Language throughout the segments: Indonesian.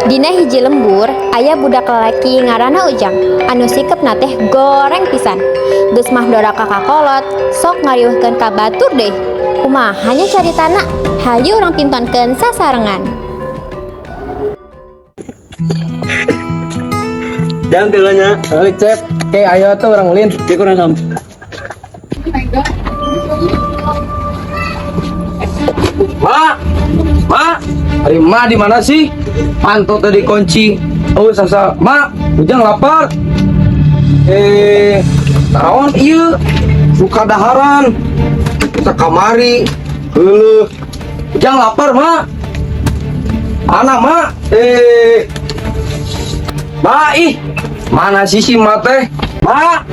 Dina hiji lembur, aya budak lelaki ngaranna Ujang. Anu sikepna teh goreng pisan. Geus mah dora kakakolot, sok ngariweuhkeun ka batur deui. Kumaha nya caritana? Hayu urang pintonkeun sasarengan. Jangan tilanya. Balik cep, ayo tuh orang ulin. Dia kurang sam. Ma, Hari ma di mana sih? Pantu tadi kunci. Oh sasa, ma, Ujang lapar. Naon ieu? Buka daharan. Kita kamari. Ujang lapar, ma. Anak ma, ma ih, mana sih si ma teh? Ma,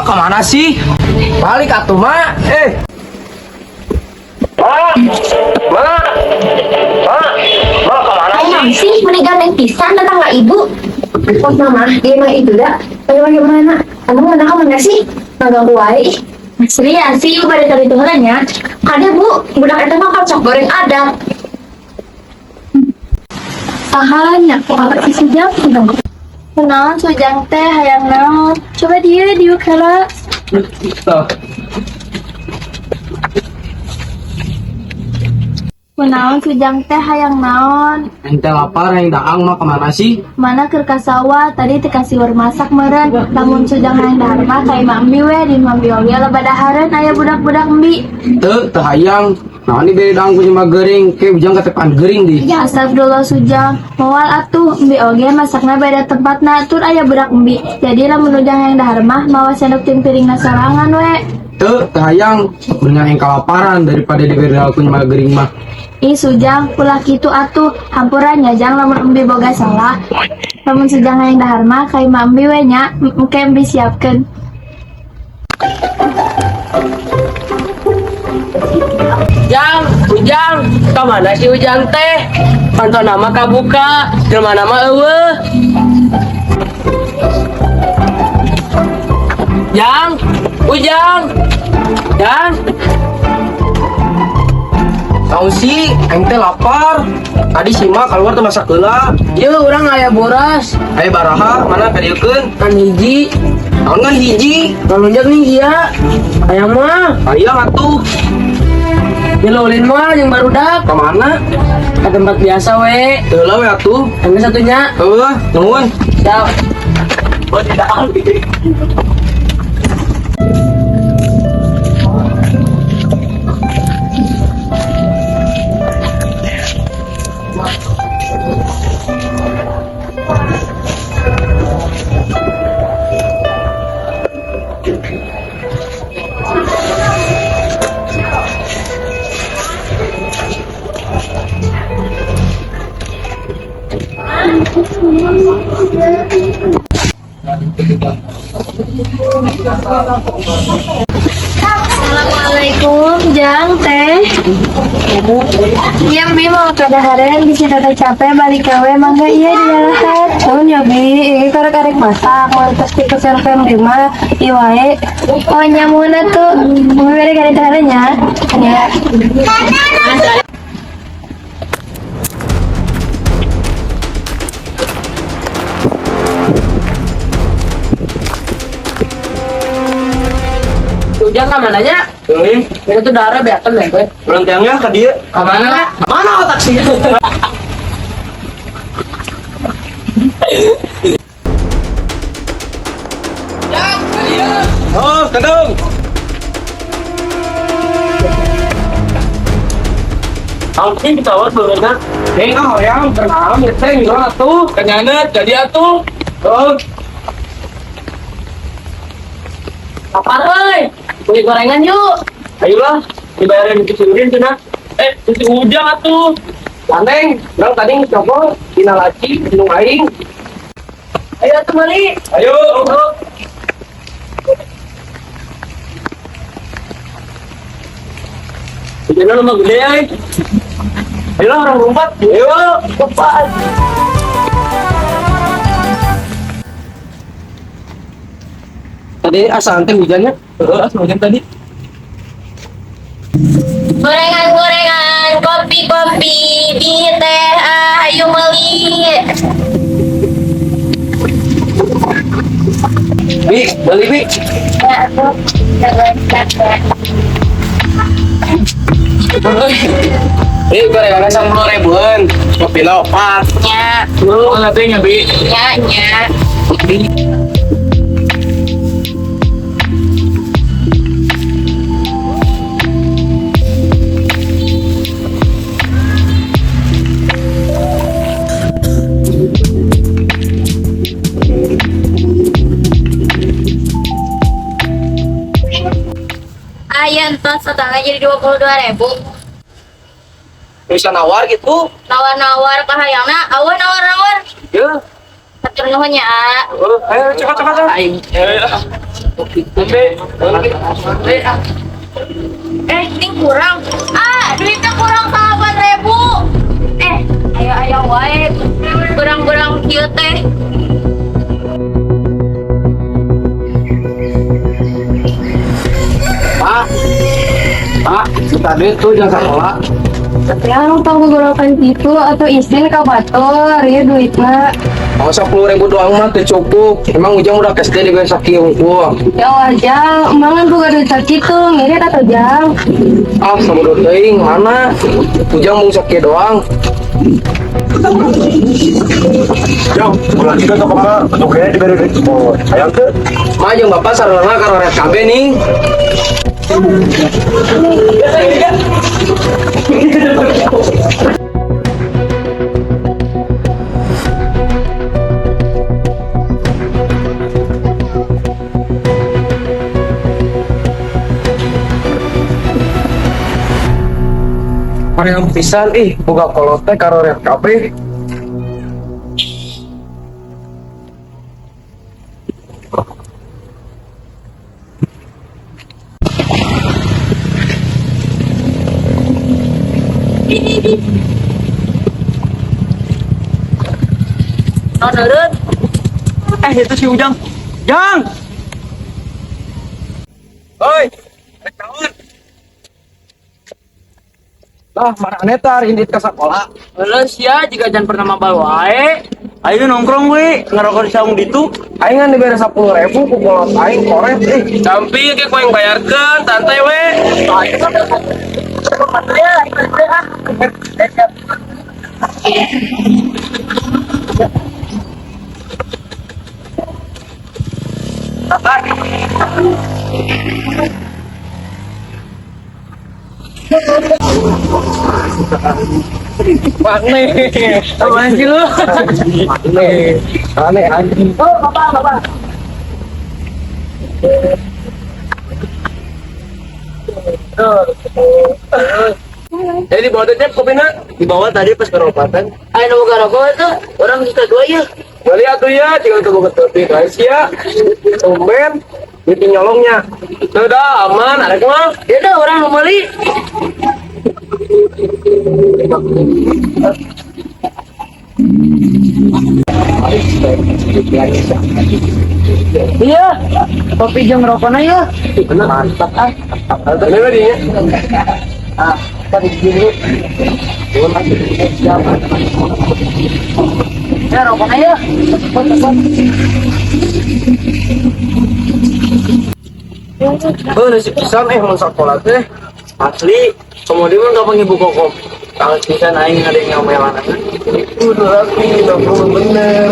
kemana sih? Balik atuh ma, Ma, kemana Ayang sih meninggal yang pisan datang nggak ibu? Oh mama, dia mah itu dah. Bagaimana? Kamu mana kamu nggak sih? Nggak kuai. Serius sih, ibu pada cari tuhannya. Ada bu, budak itu mah kocok goreng ada. Tahannya, kok apa sih sejam? Kenalan sujang teh hayang naon? Coba dia kala. Kenalan sujang teh hayang naon? Ente lapar yang daang mah kemana sih? Mana keur ka sawah tadi teu kasih war masak meureun. Lamun sujang hayang dahar mah ka imam mbi we di imam mbi oge loba dahareun aya budak-budak mbi. Teu hayang. Nah ini beda daang punya mah gering, ke Ujang ketepan gering di. Astagfirullah sujang. Moal atuh mbi oge masakna beda tempatna tur aya budak mbi. Jadi lamun sujang hayang dahar mah mawa sendok tim piringna sorangan we. Teu hayang dengan yang kelaparan daripada diberi daang punya mah gering mah. Ih sujang ulah kitu atuh hampurannya jang lamun mbi boga salah. Lamun sujang hayang dahar mah ka imam mbi we nya engke mbi siapkeun. Ujang, kemana sih Ujang teh? Pantau nama kabuka, jelema nama eueuh. Ujang. Tahu sih, ente lapar. Tadi si ma keluar tuh masak heula. Ieu urang aya boras, Ayo baraha, mana kadiekeun? kan hiji. Naon ngan hiji? Ngalunjak nih iya. Aya mah, Hayang atuh. dilolin mah yang barudak Kemana? ke tempat biasa we. Heula we atuh. Yang satunya, Nuhun. siap. Oh tidak. Assalamualaikum, Jang teh. Iya, Bi mau ke dahareun bisa teh capek balik gawe mangga iya di dalahan. Naon ya, Bi? Ieu karek masak, mantes di keserven di mah ieu wae. Oh, nyamuna tuh. Mau bere ka dahareun nya. Ya. Ujang ka mananya? Itu tuh darah beakeun we gue. Berangkangnya ke dia. Ka mana? Mana otak sih? Oh, kedung. Angkin kita awal berenang. Hayang bernaam teh gimana tuh? Kenyanet jadi atuh. Oh, Lapar euy. Beli gorengan yuk. Ayolah, dibayarin di Surin cenah. Cuci Ujang atuh. Lanteng, orang tadi ngecoba Cina laci, minum aing. Ayo atuh balik. Ayo. Jangan nama gede ya. Ayolah orang rumpat. Ayo, cepat. Tadi asal ante hujannya. Asal hujan tadi. Gorengan, kopi, Bi teh, ayo beli. Bi, beli Bi. Ya, aku Gorengan 10.000-an. Kopi lopat. nya, Oh, latenya, Bi. nya. Ayo entos setengah jadi 22.000. Bisa nawar gitu. Nawar-nawar kahayangna, awan nawar-nawar. Ya. Hatur nuhun ya. Ayo cepat. Aing. Ini kurang. Duitnya kurang 8.000. Ayo wae. Kurang-kurang kieu teh. Pak, tadi tuh jangan sekolah. Yang tau gugurakan gitu atau izin ke batur ya duitnya. Mau 10.000 doang mah teu cukup. Emang Ujang udah kesde di sakit unggul. Ya wajah, emangan buka duit sakit tuh, ngirit atau jang? Sabudut teuing mana? Ujang mau sakit doang. Jom, bulan juga tuh kemana? Bentuknya diberi duit semua. Ayam tuh. Mah jeung bapak sarana karo red KB nih. Yang pisan boga kolot teh karo red KB. Noneureun. Itu si Ujang. Jang. Oi, rek naon? Lah, marane tar indit ka sakola. Leus ya jika jangan pernah mabal wae. Ayo nongkrong we, ngerokok di saung ditu. Aing kan diberi 10.000 ku kolot aing koret Campi ke kau yang bayarkan, santai we. Makne. Apaan sih lu? Makne. Aneh anjing. Bapak. Jadi di bawah teh kopinya Dibawa tadi pas perobatan. Ayo nunggu garoko itu, orang suka dua ya. beli atuh ya, tinggal tunggu betul guys ya. Tumben itu nyolongnya. Sudah aman, ada mah. Ya udah orang mau beli. Iya, kopi jeng rokoknya ya. Mantap ini tadinya. Tadi dulu. Ya rokoknya ya. Nasi pisang mun sakola teh Asli, kemudian mah gampang ibu kokom. Kalau bisa naik ada yang ngomelan. udah rapi, udah bener.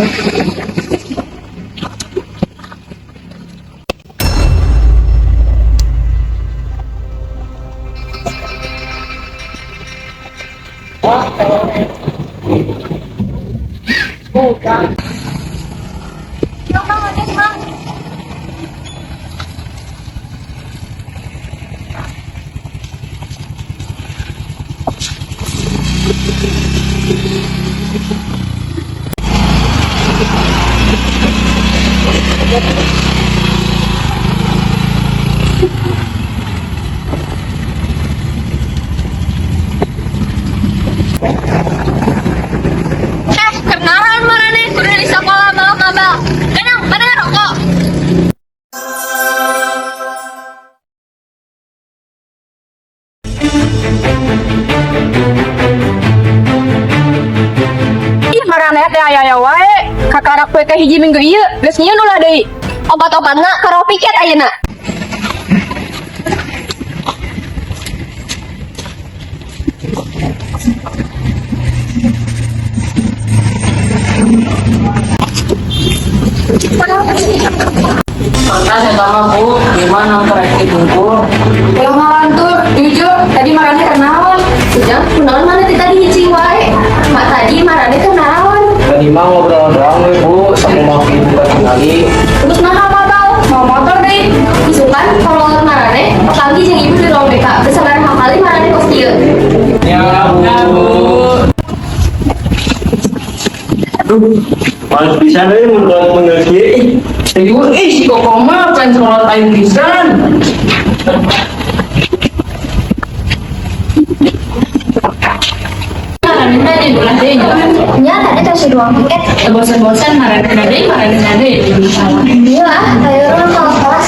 Kenalan mana nih? Udah di sekolah malah-malah. Kenang, mana rokok? make hiji minggu ieu geus nyieun ulah deui. Obat-obatna karo piket ayeuna. Mantan yang sama bu, gimana koreksi bungkul? Ya malantur, jujur tadi marane kenaon. Ujang, kunaon mana tadi hiji wae. Mak tadi marane kenaon. Tadi mah ngobrol doang we bu, sama makin lagi. Terus nah apa tau? Mau motor deh. Isukan kalau marane lagi jeung ibu di ruang BK. Besaran kali marane kos dieu. Ya bu. Mas bisa nih menurut mengerti. Si koko mah pengen sholat ayu pisan. Ya, tadi kasih ruang piket. Bosan-bosan marane nade. Iya, ayo orang kelas.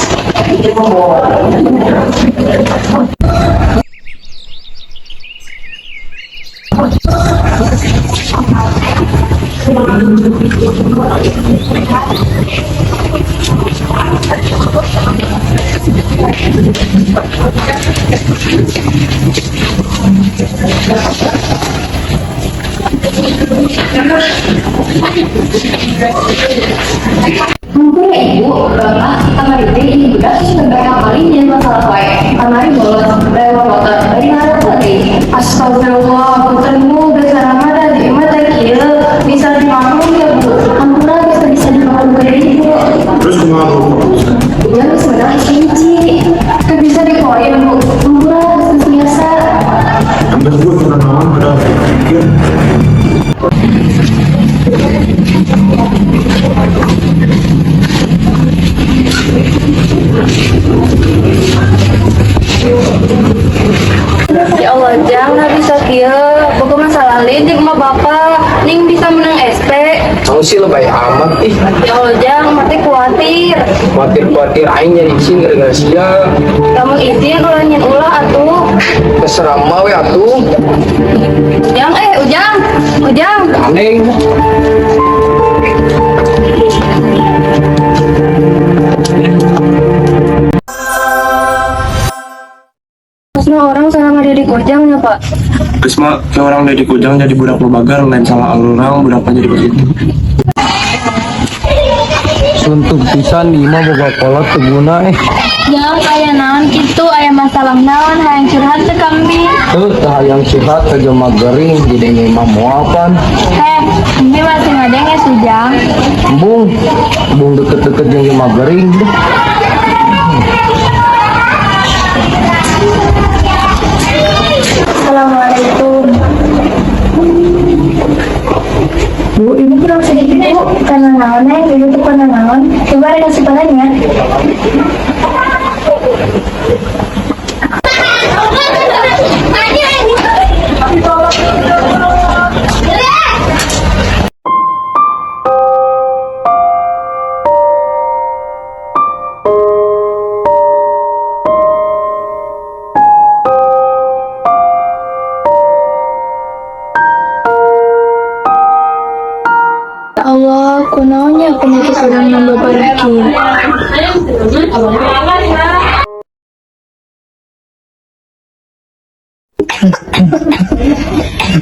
Mungkin ya ibu, bapak, kamar ini budak sebenarnya kali ini masalah wae. Kamari bolos, lewat motor, dari mana tadi? Astagfirullah, putermu besar mana di mata kieu bisa dimaklum ya bu. Ampura bisa dimaklum dari ibu. Terus kemana? Ya sebenarnya hiji, tak bisa dikoin bu. Ampura biasa. Ambil gue pernah nawan pada pikir. Ya Allah, jangan bisa kieu. Pokok masalah lidik mah bapak, ning bisa menang SP. Kamu sih lebay amat ih. Ya Allah, jangan mati khawatir. Khawatir aing nyari izin gara-gara sia. Kamu izin ulah atuh. Terserah mah we atuh. Ujang. Aneh. Terusnya orang sama Deddy Kojang ya pak. Terus mah ke orang dari Kujang jadi budak lobagar, lain salah orang budaknya jadi begitu. Suntuk pisan di imah boga kolot teguna Yang aya naon kitu aya masalah naon hayang curhat teh kambing. Tuh tah yang curhat ke jelema gering jadi imah muapan. Ini masih ngadenge Ujang. Embung deket-deket jeung jelema gering. Assalamualaikum. Bu, ini kurang sedikit bu, karena naon ibu tuh karena naon. Coba ada sebenarnya. Allah, kunaonnya penyakit sedang nambah barakin.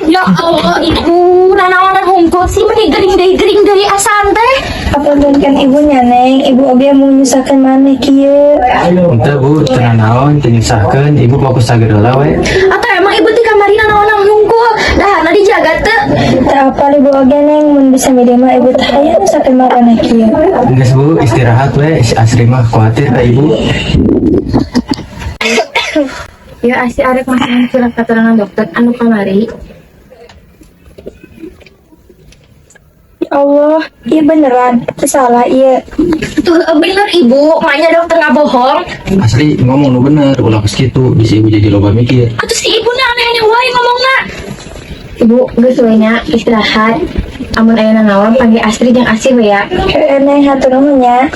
Ya Allah, ibu, nanaonan hungkul sih meni gering dari asan teh. Apa kan ibunya neng, ibu oge mau nyusahkan mana kieu. Entah bu, tenang naon, menyusahkan, ibu fokus aja dulu we. Atau emang ibu teh kamari nanaonan hungkul, dahana dijaga teh. Tak apa ibu oge neng, mun bisa milih mah ibu teh aya nyusahkan mana kieu. Enggak bu, istirahat we, si Asri mah khawatir ka ibu. Ya asih arek masih surat keterangan dokter anu kamari. Ya Allah, iya beneran, salah iya. Tuh bener ibu, maknya dokter nggak bohong. Asli ngomong nu bener, ulah geus kitu, bisa ibu jadi loba mikir. Atuh si ibu aneh-aneh wae ngomongna. Ibu, geus we nya istirahat. Amun aya nanaon panggil Astri jeung Asih we ya. Heeh, neng hatur nuhun nya.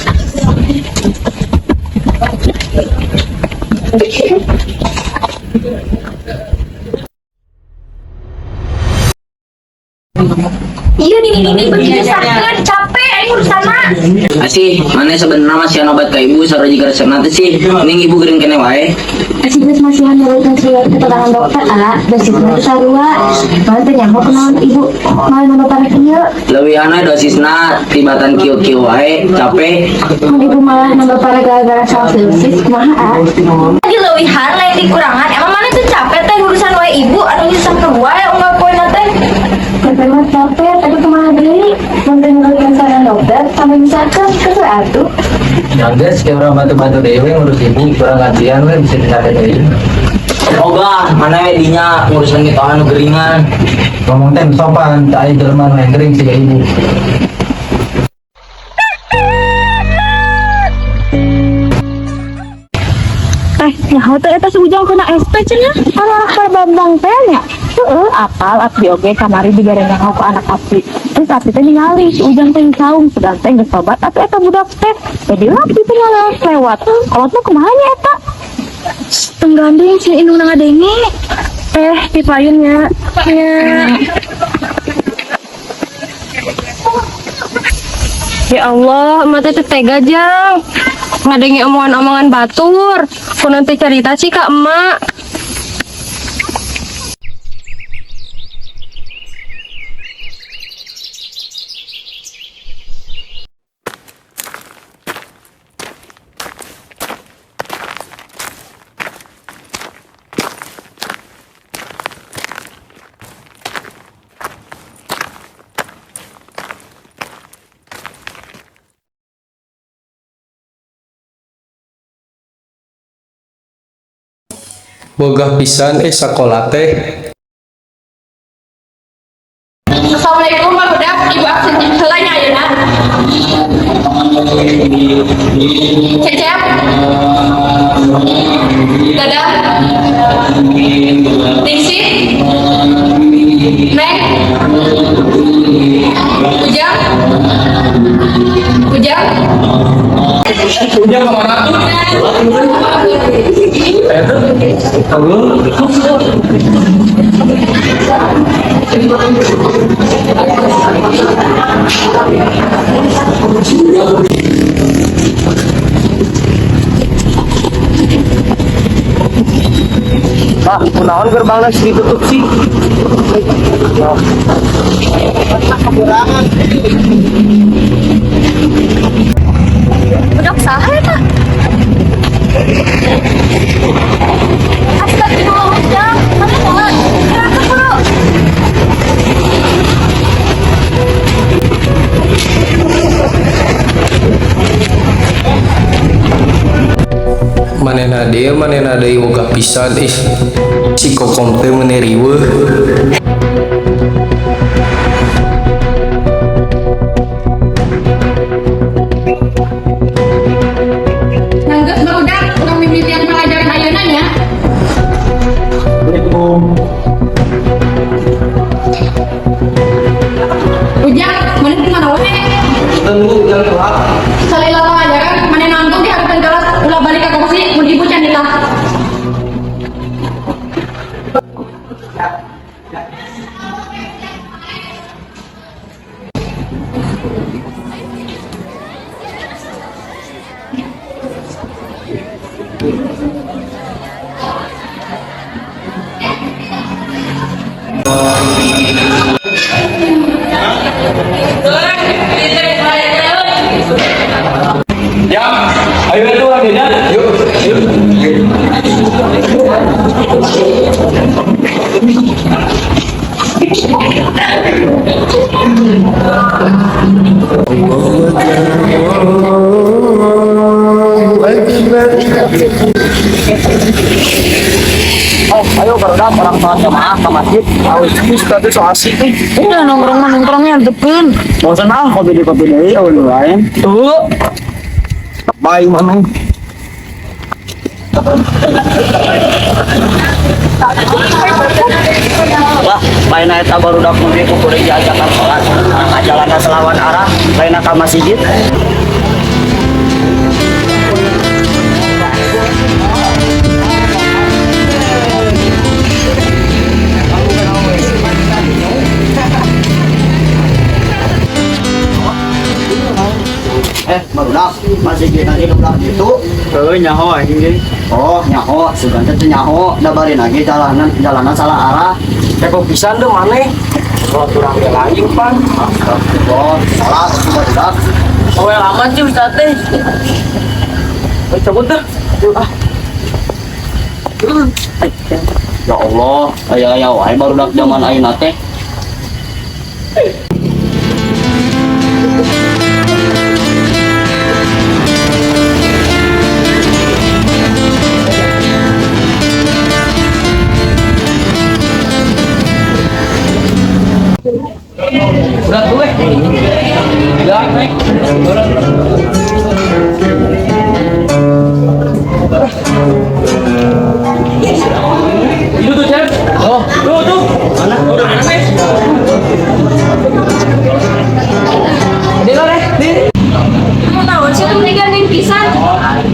Iya nih begini sakit capek capek aing urusan mah. Asih, mana sebenarnya masih obat ke ibu sarua jiga resep nanti sih. Ning ibu geuring kene wae. Si geus masihan nurutkeun surat keterangan dokter dosisna teh sarua. Mana teh nyaho kenaon ibu mau nambah parah kieu. Leuwihana dosisna tibatan kieu-kieu wae, capek. Mun ibu malah nambah parah gara-gara salsiusis kumaha? Lagi leuwihan lain dikurangan. Emang mana tuh capek teh urusan wae ibu anu nyusah ke wae unggal poina teh. Memang capek, tapi kemana deui? Mun teh nurutkeun saran dokter, sampai misalkan ke atuh. Yang guys, kayak orang bantu-bantu dewe ngurus ibu, kurang gantian we bisa dicapai dewe. Ogah, mana we dinya ngurusan kita anu geringan. Ngomong teh sopan, tak ada jelema yang kering sih ibu. Nyaho teh eta si Ujang kena SP cenah. Anak berbambang teh nya. Heeh, apal abdi oge kamari digareng nyaho ku anak abdi. Terus abdi teh ningali si Ujang teh saung sedang teh geus tobat tapi eta budak teh jadi abdi teh malah lewat. Kalau tuh kumaha nya eta? Tengganding si indung ngadenge. Pipayunnya. Ya Allah, mata teh tega Jang. Ngadengi omongan-omongan batur. Ku nanti cerita sih kak emak. Boga pisan sakola teh. Assalamualaikum Pak Budak, Ibu absen helanya ayeuna. Cecep. Dadah. Ningsih. Neng. Ujang. Ujang kemana tuh? Pak, kunaon gerbangna ditutup sih? Budak saha eta? Astagfirullah Ujang, mana muat? Gerak buru. Manena deui boga pisan si kokom teh meuneu riweuh. Nanggeus barudak urang mimitian pelajaran ayeuna nya. Ujang, mana di mana wae? Tunggu jam telat. Salila pelajaran, mana nanggung di hadapan kelas ulah balik ke kursi, mun ibu can dilah. Ya, ayo itu lagi ya. Yuk. Oh, ayo barudak orang sholat jamaah ke masjid. Ustaz itu so asik nih. Udah nongkrongnya depan. Bosan kopi di kopi deui eueuh lain. Tuh. Baik mana? Wah, lain eta barudak mungkin kudu diajakan sholat. Ngajalanna selawan arah, lain ka masjid. gitu. Nyaho anjing. Oh, nyaho, sugan teh nyaho, da bari lagi jalanan salah arah. Kepo pisan tuh maneh. Kalau kurang dia lagi pan. Astagfirullah, salah coba tidak. Oh yang aman sih Ustaz teh. Cabut dah. Ya Allah, aya wae barudak zaman ayeuna teh. Berat gue. Ya, itu tuh Cep. Oh, tuh. Mana? Udah mana nih? Di lo deh, di. Mau tahu sih tuh nih pisan.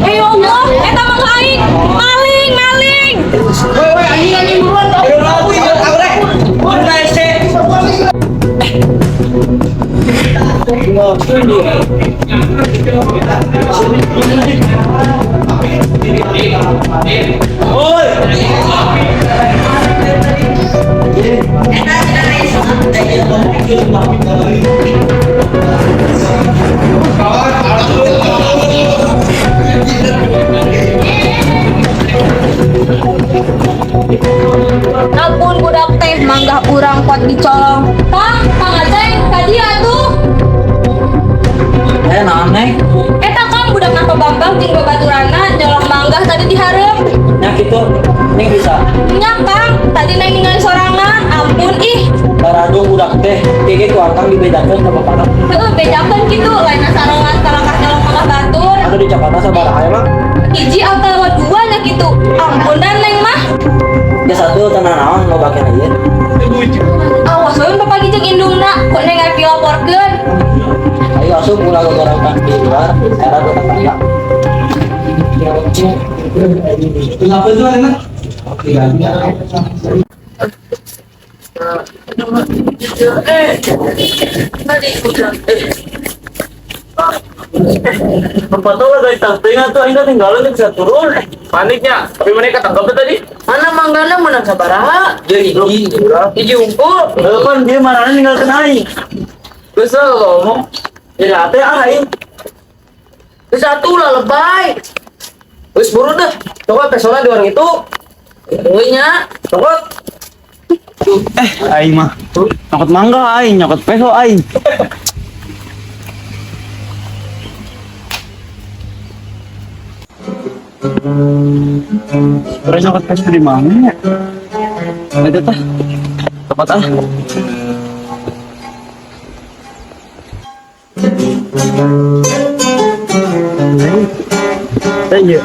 Eh ya Allah, eta mah aing. Maling. Woi, anjing buruan tau. Ayo lagu ya, tahu deh. Udah sih. Ampun budak teh manggah urang kuat dicolong. Kang Aceh, tadi atuh. Naon Eta Kang budak nato Bambang jeung babaturana nyolong manggah tadi dihareup. nya kitu ning bisa. Nya Kang, tadi neng ningali sorangan. Ampun ih. Baradung budak teh, keke ku akang dibedakeun ka bapak. Heueuh bedakeun kitu lain sarangan kalangkah nyolong manggah batur. Anu di Jakarta sabaraha emang? Hiji atau dua nya kitu. Ampun dan neng mah. Ya satu tenan naon mau bagian ieu. Awas we bapak jeung indungna, kok neng arep dilaporkeun. Ayo asup ulah gogorokan di luar, era tuh tetangga. Kenapa itu enak? Tempat tuh dari tangtingan tuh aing tinggalin bisa turun. Paniknya, tapi mereka tangkap tadi. Mana manggana menang sabaraha? Jadi Hiji unggul. Kan dia marahnya ninggalkeun aing. Kesel ngomong. Jadi ate aing. Satu lah lebay. Wis buru dah. Coba pesona di orang itu. Nya, Coba. Aing mah. Nyokot mangga aing, nyokot peso aing. Terus nyokot peso di mana ya? Ada tah. Tepat ah. Iya.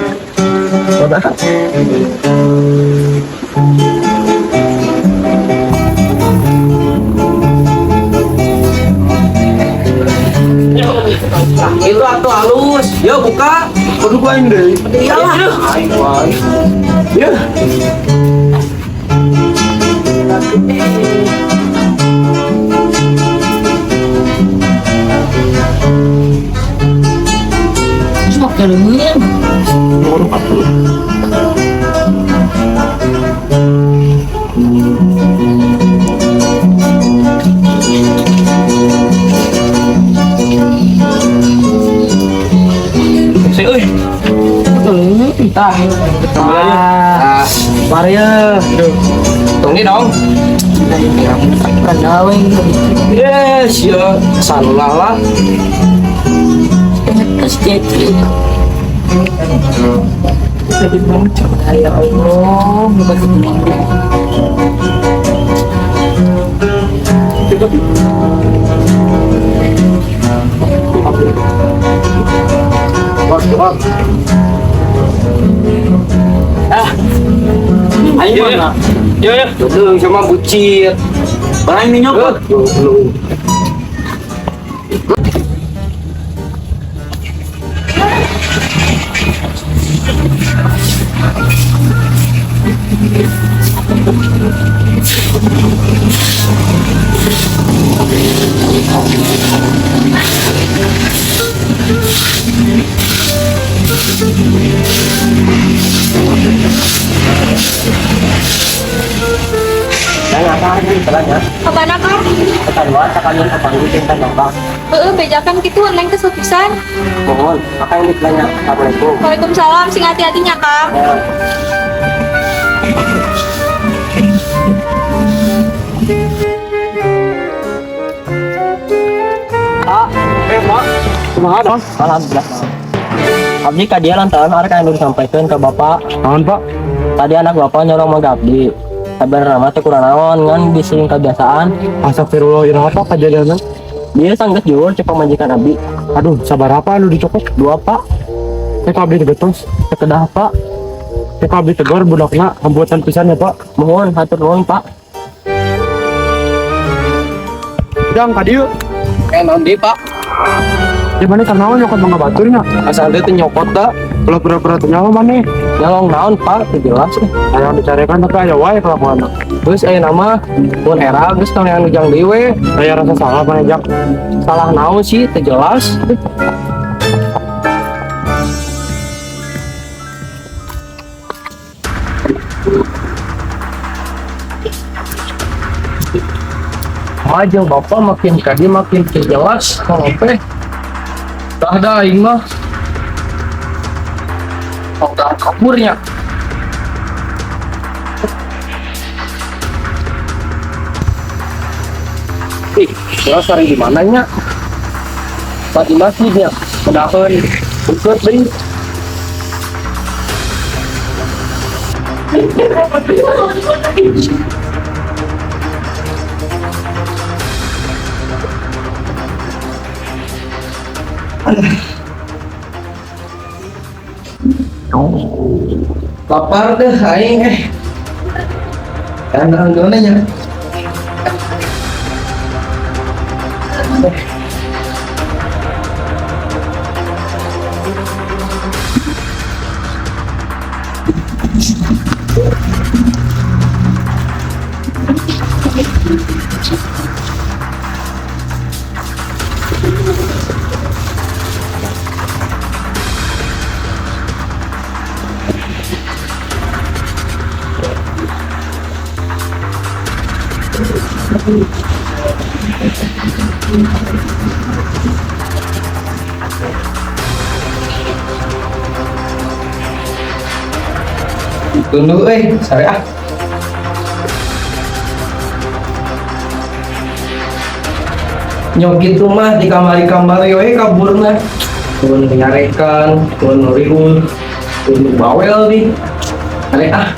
Tepat ah. Itu atuh halus. Yo buka. Aduh gua ini. Iyalah. Ya. Mari ya. Tunggu nih dong. Yes, ya. Salah lah. ya Allah, Ayo mana? Yo yo. Betul sama bucit. Barang ini nyokot. Dan apa ini istilahnya? Kemana kak? Ketan luar sekalian kepanggil tingkat nombang. Bejakan gitu neng kesupisan. Mohon, maka ini istilahnya. Assalamualaikum. Waalaikumsalam, sing hati-hatinya kak. Ya. Pak, Pak. Kumaha dah? alhamdulillah. Abdi ka dia lantaran arek anu disampaikan ke bapak. Naon, Pak? Tadi anak bapak nyolong mah Abdi. Sabar nama teh kurang naon ngan disering kebiasaan. Astagfirullah, iraha apa kejadiannya? Dia sanggeus jual cek pamajikan Abdi. Aduh, sabar apa anu dicokot? 2 pak, Teh abdi digetos. sekedah pak. Teh abdi tegur budakna hambuatan pisan ya, Pak. Mohon hatur nuhun pak. Jang ka dieu. Naon di pak? Ya mana karena nyokot mangga baturnya. Asal dia teh nyokot da. Kalau pura-pura teh nyawa maneh. Nyolong naon pak? Teu jelas. Aya dicarikan tapi aya wae kelakuan. Terus aya nama pun era geus tong yang ujang deui we. Aya rasa salah maneh Jak. Salah naon sih teu jelas. Majeng bapak makin kadi makin jelas ngope. Dah ada aing mah. Udah kaburnya. Ih, jelas hari di mananya? Pas di masjidnya. Mudahan ikut deh. Lapar deh aing Kan gimana ya? Tunggu sare ah. Nyokit rumah di kamar kaburna. Turun nyarekan, turun riul, turun bawel nih. Are ah.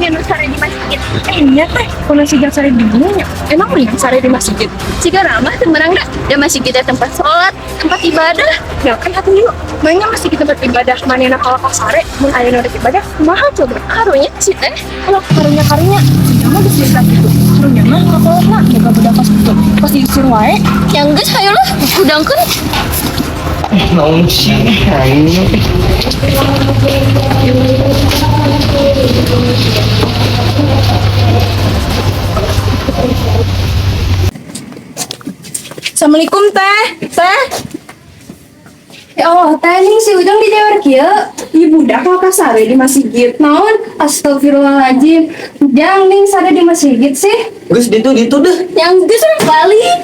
Jangan sare di masjid. Iya teh, kalau siga sare di gunungnya. Emang nih sare di masjid. Siga ramah teh menang dah. Dan masjid kita tempat sholat, tempat ibadah. Ya kan hati yuk. Mainnya masih kita tempat ibadah. Mana enak kalau pas sare, mun aya nu ibadah, mahal coba. Karunya sih teh. Kalau karunya, kamu di sini gitu. Karunya mah kalau nak jaga budak pas gitu. Pas diusir wae. Yang geus hayu lah, udangkeun. Naon sih aing. Assalamualaikum teh. Ya Allah, teh nih si Ujang di dewar kieu. Ibu budak mau ka sare di masjid. Naon? Astagfirullahaladzim. Ujang ning sare di masjid sih. Geus ditu deh. Yang geus balik.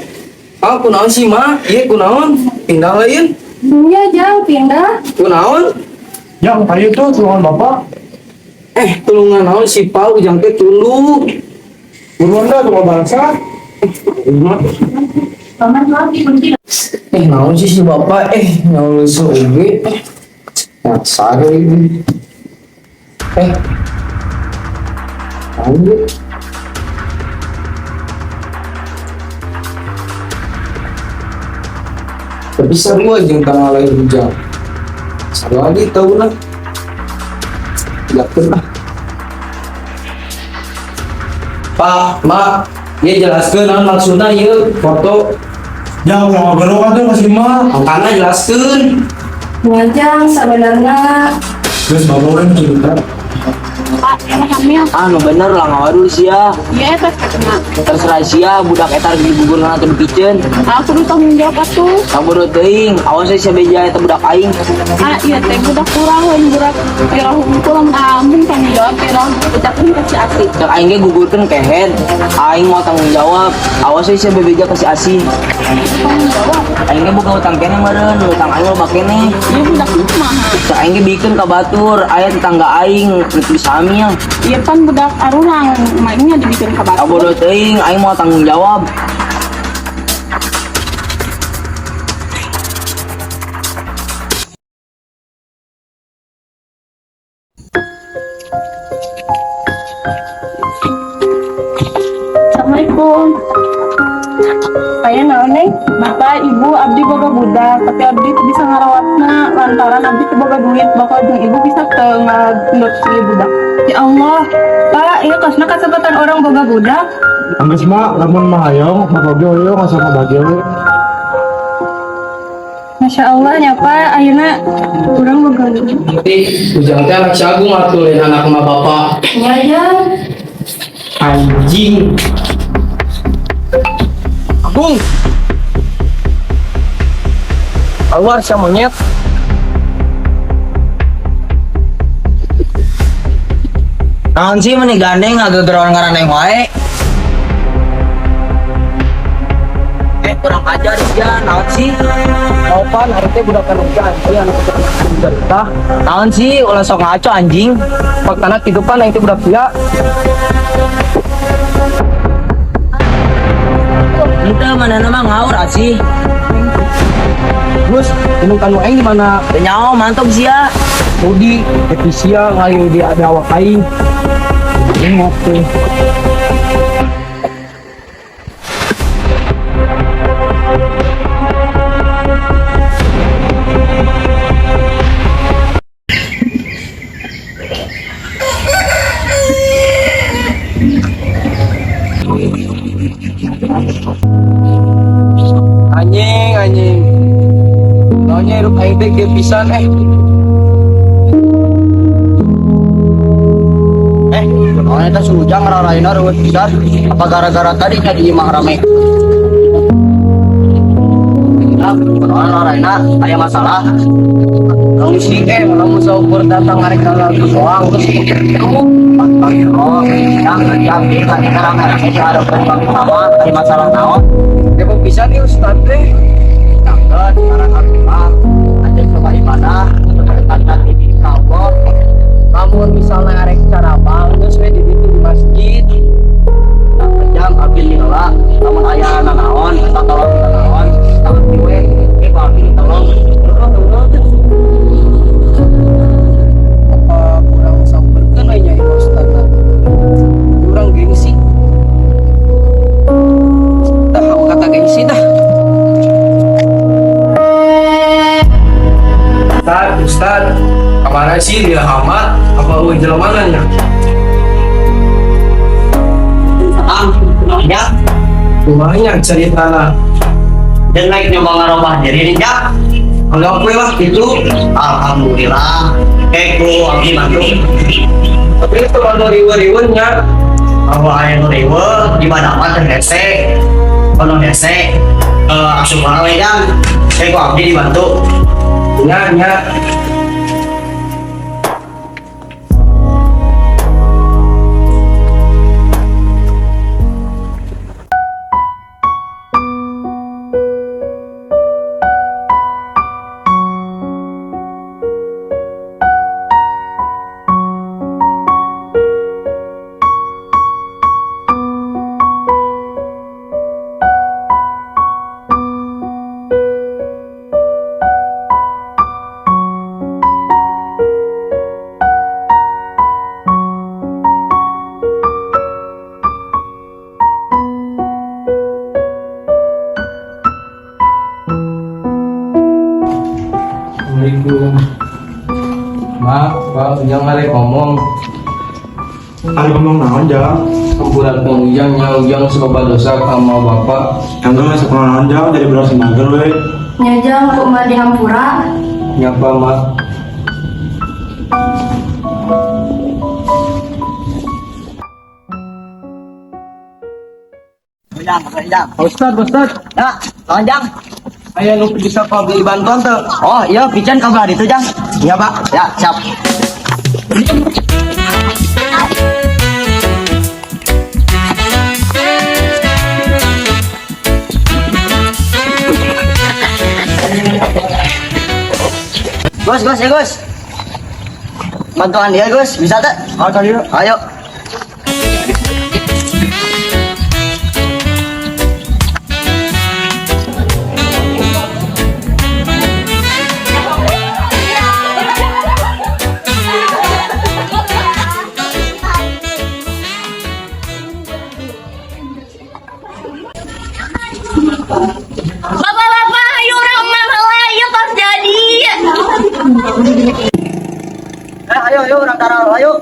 Ah, kunaon sih mah? Ieu kunaon? Pindah lain. Iya, Jang pindah. Kunaon? Jang ka dieu tuh tulungan Bapak. Tulungan naon si Pau ujang teh tulu. Buruan dah tukang bangsa. Naon sih si bapak naon su oge. Sare ini. Naon ge? Tapi seru aja tanggal lahir hujan. Seru lagi tahu lah. Tidak pernah. Pak, Mak, ya jelaskan naon maksudna ieu foto. Jang mau ngobrol kan tuh masih mah. Angkana jelaskan. Ya, Jang sebenarnya Terus ngobrolin cerita. Pak, emang hamil. Anu bener lah ngawadul sia. Iya, eta kena. Terserah sia budak etar di gugur atau di kitchen. Aku udah tanggung jawab atuh. Sabar teuing, awas sia beja eta budak aing. Iya teh budak kurang lain budak pirang kurang amun tanggung jawab pirang ucap ini kasih asik. Cek aing ge gugurkeun kehead. Aing mau tanggung jawab. Awas sia bebeja kasih asih. Tanggung jawab. Aing ge boga utang kene meureun, utang aing loba kene. Iya budak mah. Cek aing ge bikeun ka batur, aya tetangga aing nepi sami ya. Iya kan budak arurang mainnya dibikin kabar. Sabar teuing, aing mau tanggung jawab. Assalamualaikum. Saya naon neng, Bapak Ibu abdi boga budak, tapi abdi teu bisa ngarawatna lantaran abdi teu boga duit, bakal jeung ibu bisa ke ngadopsi budak. Ya Allah, Pak, ieu kosna kasempatan orang boga budak. Angges mah lamun mah hayong, maboge hoyong asa mabage we. Masya Allah ya Pak, ayeuna urang boga budak. Nanti ujang teh anak si Agung atuh lain anak sama bapak. Ya ya. Anjing. Agung. Keluar si monyet. Naon sih meni gandeng ngagegeron ngaraneng wae. Kurang ajar ya, naon sih? Kapan hari teh budak kan anjing anak cerita. Naon sih ulah sok ngaco anjing. Faktana kehidupan aing teh budak sia. Kita mana nama ngawur asih. Terus minum kanu aing di mana? Nyawa mantap sih ya. Rudi, Etisia ngayu di ada awak aing. Ini ngopi. Anjing. Naunya hidup aing teh ge pisan Soalnya kita sujang ngararain rewet pisan. Apa gara-gara tadi jadi imah rame? Soalnya ngararain ada masalah. Kamu sih kalau saukur datang ngarek lagu soang terus pagi yang terjadi kan sekarang ada perubahan sama ada masalah naon. ya kok bisa nih Ustaz teh. Jangan sekarang ada coba ibadah berdekatan di Allah. Namun misalnya arek cara bagus we di ditu di masjid. Tak jam alhamdulillah namun aya nanaon kita tolong kita naon tapi we abdi tolong Apa kurang samperkeun we nya Ustaz. Kurang gengsi. Dah aku kata gengsi dah. Ustaz, kemana sih dia Ahmad? Apa uang jelamanannya? ya Banyak cerita dan naiknya mengarobah diri ya anggap we lah itu. alhamdulillah keku abdi bantu Tapi itu kalau riwe-riwenya bahwa aya nu rewe di mana mah teh hese kono hese asup wae jang keku abdi dibantu nya Assalamualaikum. Maaf, Pak, Ujang ngarek ngomong. Ada ngomong naon jang? Kumpulan Ujangnya Ujang sebab dosa sama Bapak. Yang gue masuk naon jang jadi beras mager we. Nyajang kok mah dihampura. Nyapa, Mak? Jang. Ustad. Ya, lawan Jang. Aya nu bisa beli bantuan tuh. Oh iya, pican kabar itu Jang. Iya Pak, ya siap. Gus ya Gus. Bantuan dia Gus, bisa tak? Ayo. Bapak-bapak, ayo orang masalah ya pas jadi. Ayo orang taruh, ayo.